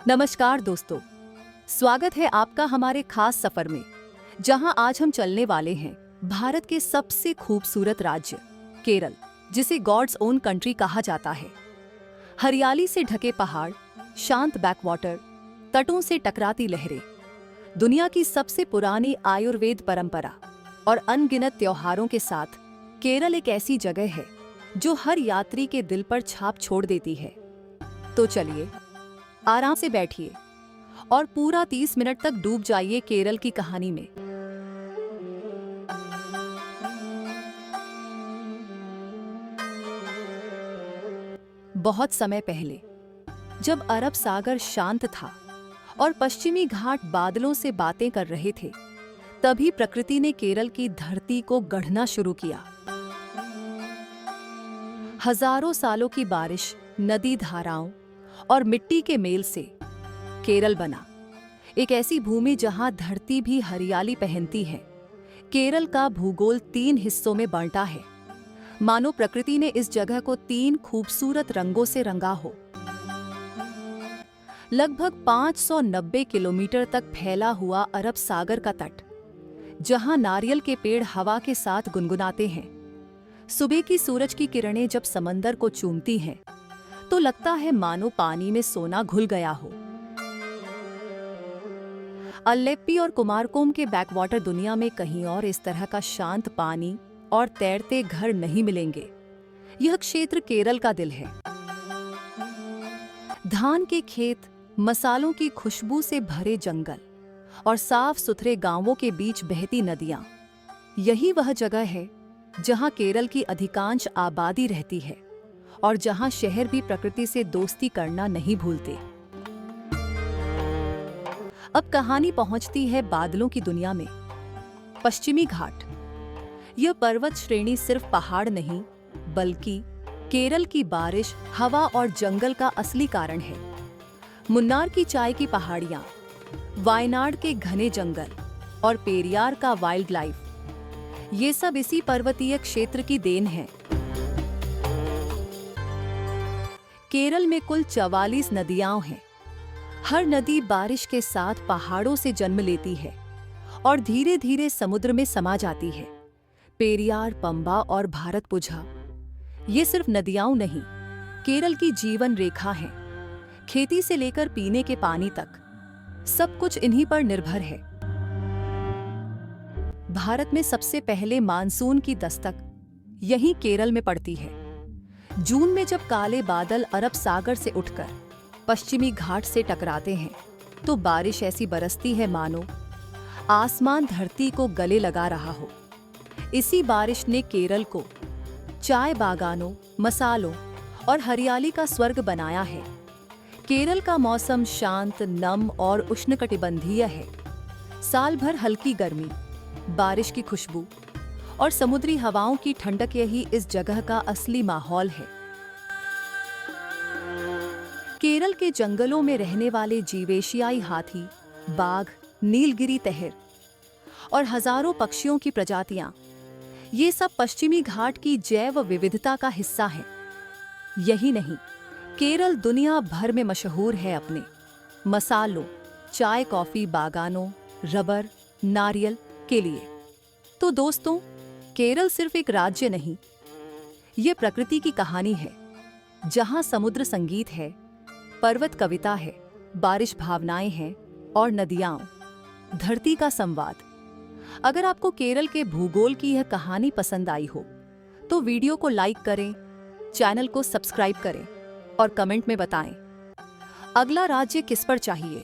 नमस्कार दोस्तों, स्वागत है आपका हमारे खास सफर में, जहां आज हम चलने वाले हैं भारत के सबसे खूबसूरत राज्य केरल, जिसे गॉड्स ओन कंट्री कहा जाता है। हरियाली से ढके पहाड़, शांत बैकवाटर, तटों से टकराती लहरें, दुनिया की सबसे पुरानी आयुर्वेद परंपरा और अनगिनत त्योहारों के साथ केरल एक ऐसी जगह है जो हर यात्री के दिल पर छाप छोड़ देती है। तो चलिए, आराम से बैठिए और पूरा 30 मिनट तक डूब जाइए केरल की कहानी में। बहुत समय पहले, जब अरब सागर शांत था और पश्चिमी घाट बादलों से बातें कर रहे थे, तभी प्रकृति ने केरल की धरती को गढ़ना शुरू किया। हजारों सालों की बारिश, नदी धाराओं और मिट्टी के मेल से केरल बना, एक ऐसी भूमि जहां धरती भी हरियाली पहनती है। केरल का भूगोल 3 हिस्सों में बांटा है, मानो प्रकृति ने इस जगह को 3 खूबसूरत रंगों से रंगा हो। लगभग 590 किलोमीटर तक फैला हुआ अरब सागर का तट, जहां नारियल के पेड़ हवा के साथ गुनगुनाते हैं। सुबह की सूरज की किरणें जब समंदर को चूमती हैं, तो लगता है मानो पानी में सोना घुल गया हो। अल्लेप्पी और कुमारकोम के बैकवाटर दुनिया में कहीं और इस तरह का शांत पानी और तैरते घर नहीं मिलेंगे। यह क्षेत्र केरल का दिल है। धान के खेत, मसालों की खुशबू से भरे जंगल और साफ सुथरे गांवों के बीच बहती नदियां, यही वह जगह है जहां केरल की अधिकांश आबादी रहती है और जहां शहर भी प्रकृति से दोस्ती करना नहीं भूलते। अब कहानी पहुंचती है बादलों की दुनिया में। पश्चिमी घाट, यह पर्वत श्रेणी सिर्फ पहाड़ नहीं, बल्कि केरल की बारिश, हवा और जंगल का असली कारण है। मुन्नार की चाय की पहाड़ियां, वायनाड के घने जंगल और पेरियार का वाइल्ड लाइफ, ये सब इसी पर्वतीय क्षेत्र की देन है। केरल में कुल 44 नदियां हैं। हर नदी बारिश के साथ पहाड़ों से जन्म लेती है और धीरे धीरे समुद्र में समा जाती है। पेरियार, पंबा और भारतपुझा, ये सिर्फ नदियां नहीं, केरल की जीवन रेखा हैं। खेती से लेकर पीने के पानी तक सब कुछ इन्हीं पर निर्भर है। भारत में सबसे पहले मानसून की दस्तक यहीं केरल में पड़ती है। जून में जब काले बादल अरब सागर से उठकर पश्चिमी घाट से टकराते हैं, तो बारिश ऐसी बरसती है मानो आसमान धरती को गले लगा रहा हो। इसी बारिश ने केरल को चाय बागानों, मसालों और हरियाली का स्वर्ग बनाया है। केरल का मौसम शांत, नम और उष्णकटिबंधीय है। साल भर हल्की गर्मी, बारिश की खुशबू और समुद्री हवाओं की ठंडक, यही इस जगह का असली माहौल है। केरल के जंगलों में रहने वाले जीवेशियाई हाथी, बाघ, नीलगिरी तहर और हजारों पक्षियों की प्रजातियां, ये सब पश्चिमी घाट की जैव विविधता का हिस्सा हैं। यही नहीं, केरल दुनिया भर में मशहूर है अपने मसालों, चाय कॉफी बागानों, रबर, नारियल के लिए। तो दोस्तों, केरल सिर्फ एक राज्य नहीं, ये प्रकृति की कहानी है, जहां समुद्र संगीत है, पर्वत कविता है, बारिश भावनाएं हैं और नदियां धरती का संवाद। अगर आपको केरल के भूगोल की यह कहानी पसंद आई हो, तो वीडियो को लाइक करें, चैनल को सब्सक्राइब करें और कमेंट में बताएं, अगला राज्य किस पर चाहिए।